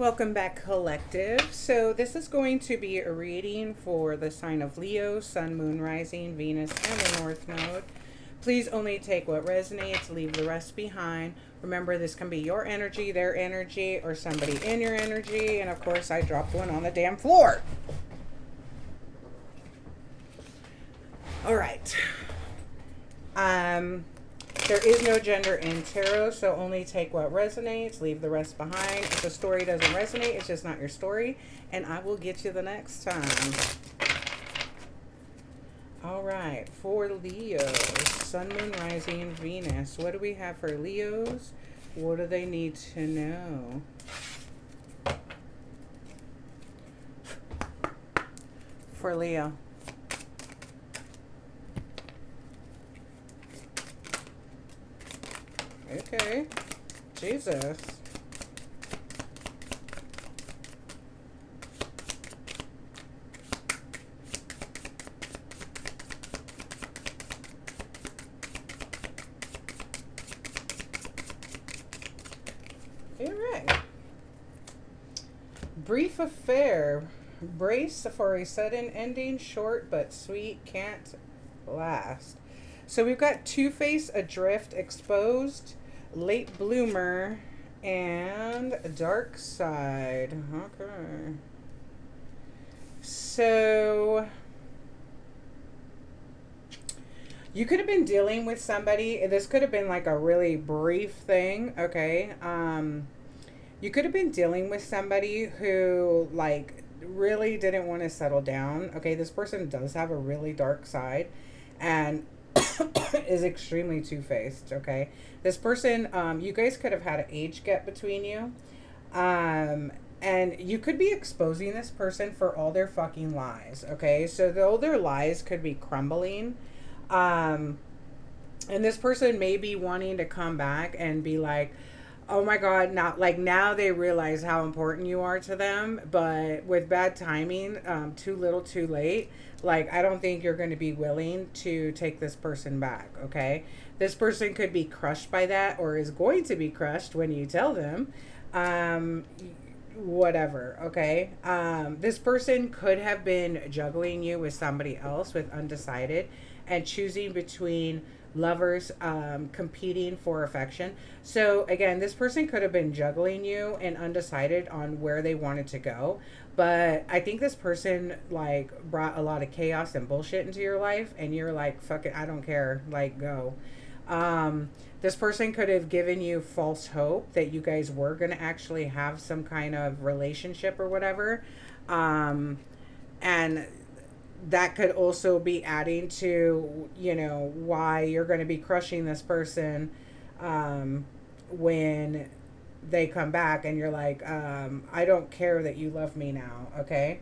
Welcome back, Collective. So this is going to be a reading for the sign of Leo, Sun, Moon, Rising, Venus, and the North Node. Please only take what resonates, leave the rest behind. Remember, this can be your energy, their energy, or somebody in your energy. And of course, I dropped one on the damn floor. All right. There is no gender in tarot, so only take what resonates, leave the rest behind. If the story doesn't resonate, it's just not your story, and I will get you the next time. All right, for Leos, Sun, Moon, Rising, Venus. What do we have for Leos? What do they need to know? For Leo. Okay. Jesus. All right. Brief affair. Brace for a sudden ending, short but sweet, can't last. So we've got Two-Face, Adrift, Exposed, Late Bloomer, and Dark Side. Okay. So you could have been dealing with somebody. This could have been like a really brief thing. Okay. You could have been dealing with somebody who like really didn't want to settle down. Okay. This person does have a really dark side and is extremely two-faced. Okay, this person, you guys could have had an age gap between you, and you could be exposing this person for all their fucking lies. Okay, so all their lies could be crumbling, and this person may be wanting to come back and be like, oh my God, now they realize how important you are to them, but with bad timing, too little too late. Like, I don't think you're going to be willing to take this person back, okay? This person could be crushed by that or is going to be crushed when you tell them. Whatever, okay? This person could have been juggling you with somebody else with undecided and choosing between lovers competing for affection. So again, this person could have been juggling you and undecided on where they wanted to go, but I think this person like brought a lot of chaos and bullshit into your life and you're like, fuck it, I don't care, like, go. This person could have given you false hope that you guys were going to actually have some kind of relationship or whatever, and that could also be adding to, you know, why you're going to be crushing this person when they come back and you're like, I don't care that you love me now, okay?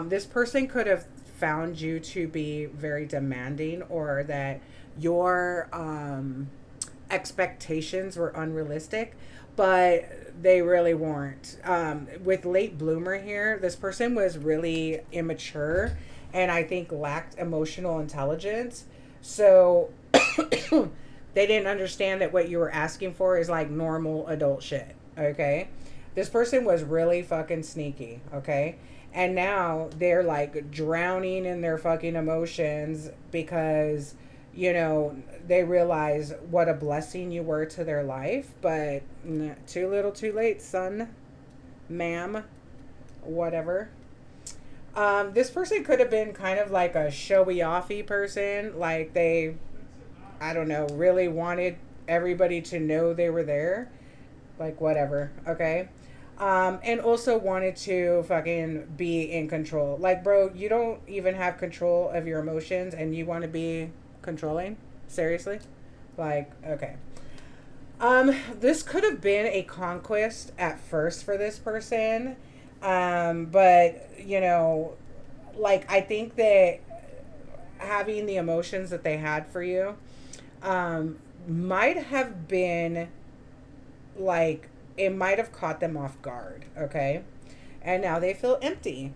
This person could have found you to be very demanding or that your expectations were unrealistic, but they really weren't. With late bloomer here, this person was really immature and I think lacked emotional intelligence. So they didn't understand that what you were asking for is like normal adult shit. Okay. This person was really fucking sneaky. Okay. And now they're like drowning in their fucking emotions because, you know, they realize what a blessing you were to their life, but too little too late, son, ma'am, whatever. This person could have been kind of like a showy-offy person. Like they, I don't know, really wanted everybody to know they were there. Like whatever, okay? And also wanted to fucking be in control. Like, bro, you don't even have control of your emotions and you want to be controlling? Seriously? Like, okay. This could have been a conquest at first for this person. But, you know, like, I think that having the emotions that they had for you, might have been, like, it might have caught them off guard, okay? And now they feel empty.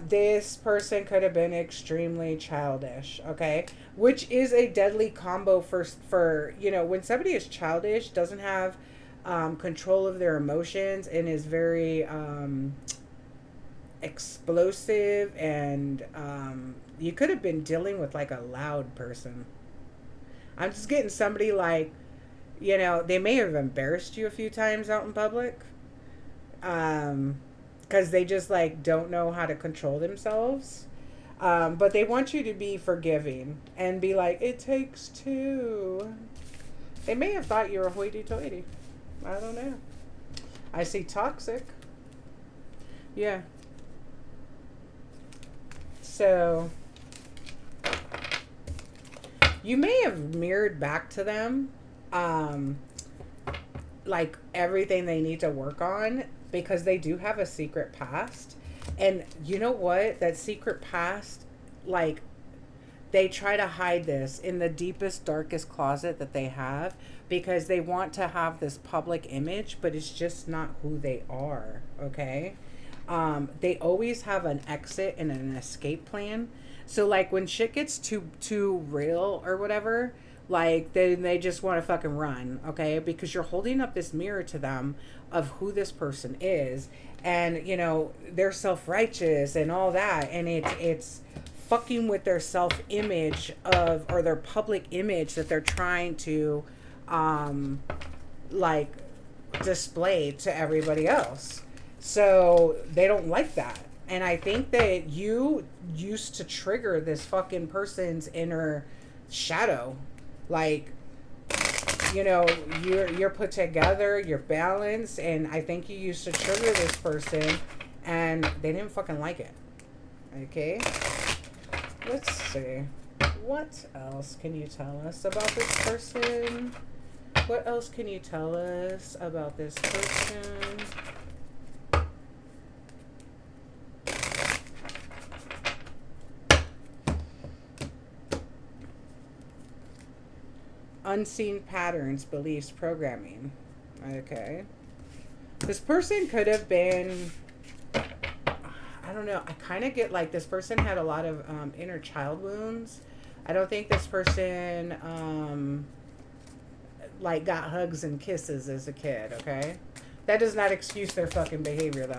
This person could have been extremely childish, okay? Which is a deadly combo for, you know, when somebody is childish, doesn't have control of their emotions, and is very explosive, and you could have been dealing with like a loud person. I'm just getting somebody like, you know, they may have embarrassed you a few times out in public, because they just like don't know how to control themselves. But they want you to be forgiving and be like, it takes two. They may have thought you were hoity-toity. I don't know. I see toxic. Yeah. So you may have mirrored back to them like everything they need to work on, because they do have a secret past. And you know what? That secret past, like, they try to hide this in the deepest, darkest closet that they have, because they want to have this public image, but it's just not who they are, okay? They always have an exit and an escape plan. So, like, when shit gets too real or whatever, like, then they just want to fucking run, okay? Because you're holding up this mirror to them of who this person is, and, you know, they're self-righteous and all that, and it's fucking with their self-image of, or their public image that they're trying to like display to everybody else. So they don't like that. And I think that you used to trigger this fucking person's inner shadow. Like, you know, you're put together, you're balanced, and I think you used to trigger this person, and they didn't fucking like it. Okay? Let's see. What else can you tell us about this person? What else can you tell us about this person? Unseen patterns, beliefs, programming. Okay. This person could have been, I don't know, I kind of get like this person had a lot of inner child wounds. I don't think this person like got hugs and kisses as a kid, okay? That does not excuse their fucking behavior, though.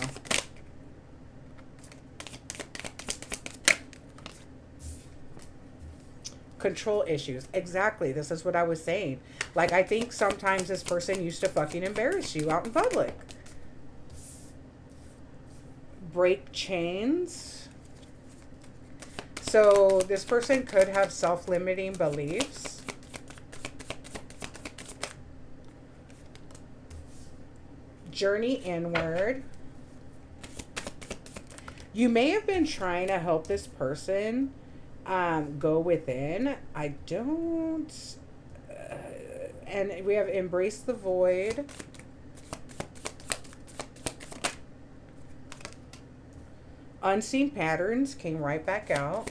Control issues. Exactly. This is what I was saying. Like, I think sometimes this person used to fucking embarrass you out in public. Break chains. So this person could have self-limiting beliefs. Journey inward. You may have been trying to help this person go within. I don't. And we have embrace the void. Unseen patterns came right back out.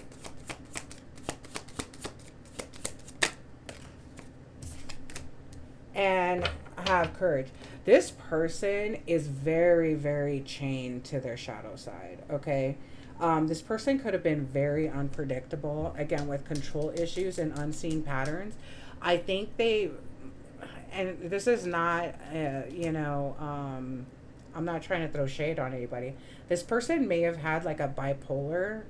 And have courage. This person is very, very chained to their shadow side, okay? This person could have been very unpredictable, again, with control issues and unseen patterns. I think they, and this is not, you know, I'm not trying to throw shade on anybody. This person may have had like a bipolar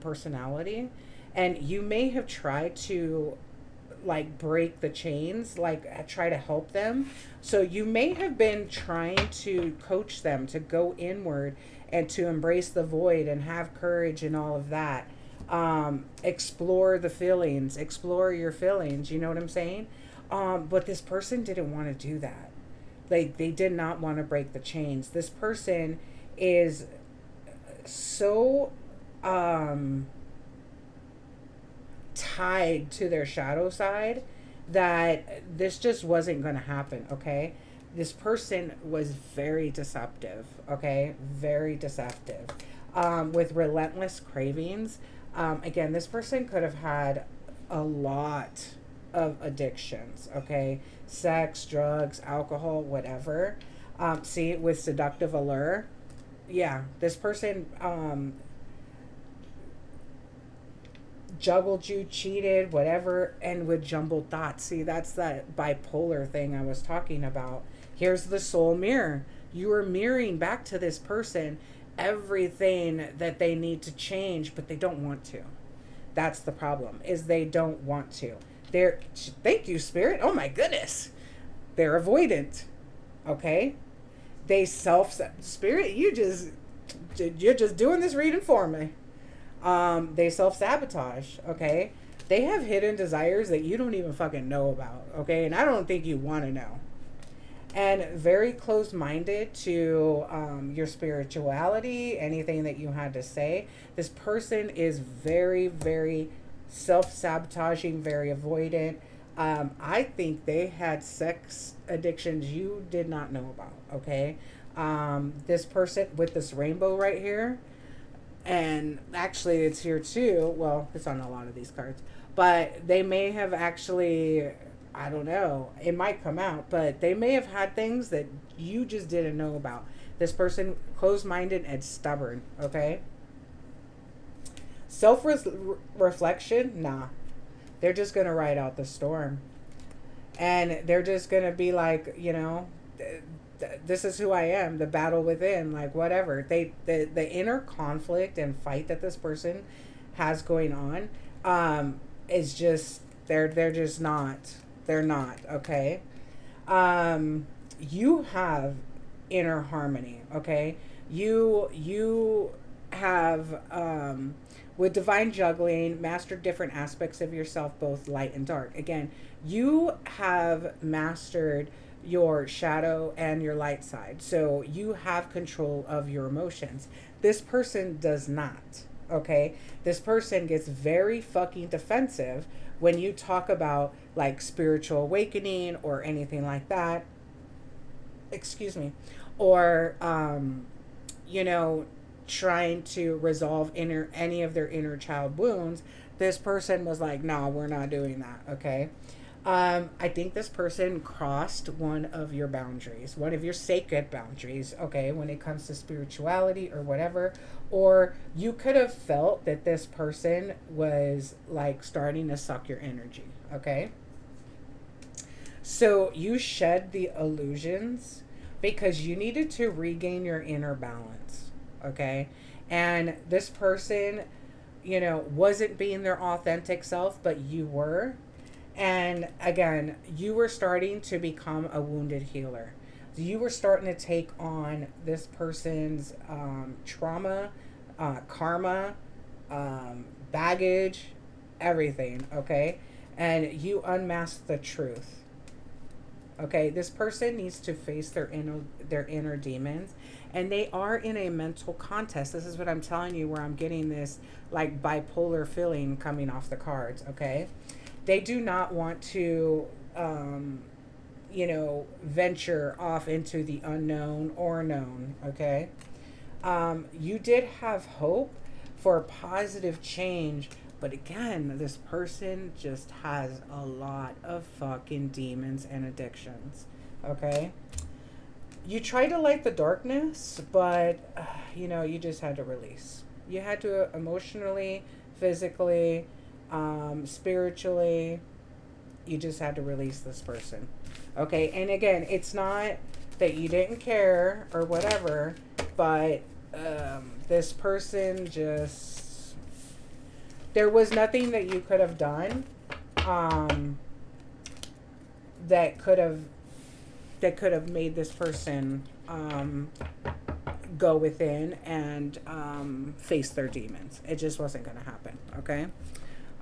personality, and you may have tried to like break the chains, like try to help them. So you may have been trying to coach them to go inward and to embrace the void and have courage and all of that. Explore the feelings, explore your feelings, you know what I'm saying? But this person didn't want to do that. Like, they did not want to break the chains. This person is so tied to their shadow side that this just wasn't going to happen, okay? This person was very deceptive, okay? Very deceptive. With relentless cravings. Again, this person could have had a lot of addictions, okay? Sex, drugs, alcohol, whatever. See, with seductive allure. Yeah, this person juggled you, cheated, whatever, and with jumbled thoughts. See, that's that bipolar thing I was talking about. Here's the soul mirror. You are mirroring back to this person everything that they need to change, but they don't want to. That's the problem, is they don't want to. They're, thank you, Spirit. Oh my goodness. They're avoidant. Okay? They Spirit, you're just doing this reading for me. They self-sabotage. Okay? They have hidden desires that you don't even fucking know about. Okay? And I don't think you want to know. And very closed-minded to your spirituality, anything that you had to say. This person is very, very self-sabotaging, very avoidant. I think they had sex addictions you did not know about, okay? This person with this rainbow right here, and actually it's here too. Well, it's on a lot of these cards. But they may have actually... I don't know. It might come out, but they may have had things that you just didn't know about. This person, closed-minded and stubborn, okay? Self-reflection, nah. They're just going to ride out the storm. And they're just going to be like, you know, this is who I am, the battle within, like whatever. The inner conflict and fight that this person has going on is just, they're just not. They're not, okay? You have inner harmony, okay? You have, with divine juggling, mastered different aspects of yourself, both light and dark. Again, you have mastered your shadow and your light side. So you have control of your emotions. This person does not, okay? This person gets very fucking defensive when you talk about like spiritual awakening or anything like that, excuse me, or, you know, trying to resolve any of their inner child wounds. This person was like, no, we're not doing that. Okay. I think this person crossed one of your boundaries, one of your sacred boundaries, okay, when it comes to spirituality or whatever. Or you could have felt that this person was like starting to suck your energy, okay? So you shed the illusions because you needed to regain your inner balance, okay? And this person, you know, wasn't being their authentic self, but you were. And again, you were starting to become a wounded healer. You were starting to take on this person's trauma, karma, baggage, everything, okay? And you unmasked the truth. Okay, this person needs to face their inner demons, and they are in a mental contest. This is what I'm telling you, where I'm getting this like bipolar feeling coming off the cards, okay? They do not want to, you know, venture off into the unknown or known, okay? You did have hope for positive change, but again, this person just has a lot of fucking demons and addictions, okay? You tried to light the darkness, but, you know, you just had to release. You had to emotionally, physically, spiritually, you just had to release this person, okay? And again, it's not that you didn't care or whatever, but this person just, there was nothing that you could have done that could have made this person go within and face their demons. It just wasn't going to happen, okay?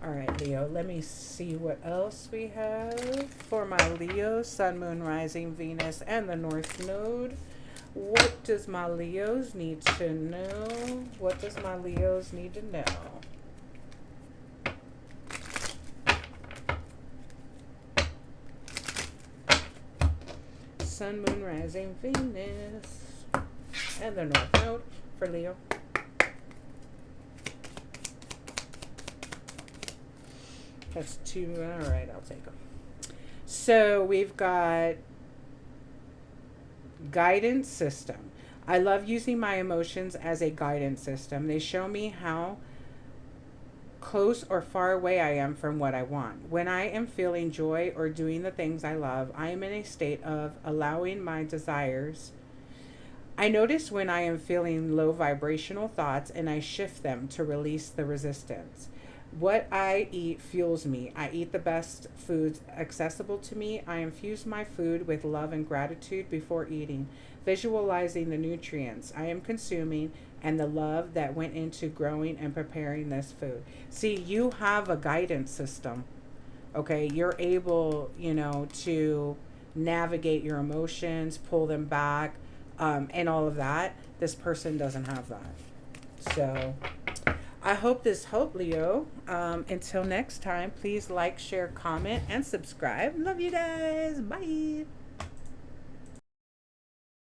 All right, Leo, let me see what else we have for my Leo, Sun, Moon, Rising, Venus, and the North Node. What does my Leos need to know? What does my Leos need to know? Sun, Moon, Rising, Venus, and the North Node for Leo. That's two. All right, I'll take them. So we've got guidance system. I love using my emotions as a guidance system. They show me how close or far away I am from what I want. When I am feeling joy or doing the things I love, I am in a state of allowing my desires. I notice when I am feeling low vibrational thoughts and I shift them to release the resistance. What I eat fuels me. I eat the best foods accessible to me. I infuse my food with love and gratitude before eating, visualizing the nutrients I am consuming and the love that went into growing and preparing this food. See, you have a guidance system. Okay, you're able, to navigate your emotions, pull them back, and all of that. This person doesn't have that. So I hope this helped, Leo. Until next time, please like, share, comment, and subscribe. Love you guys. Bye.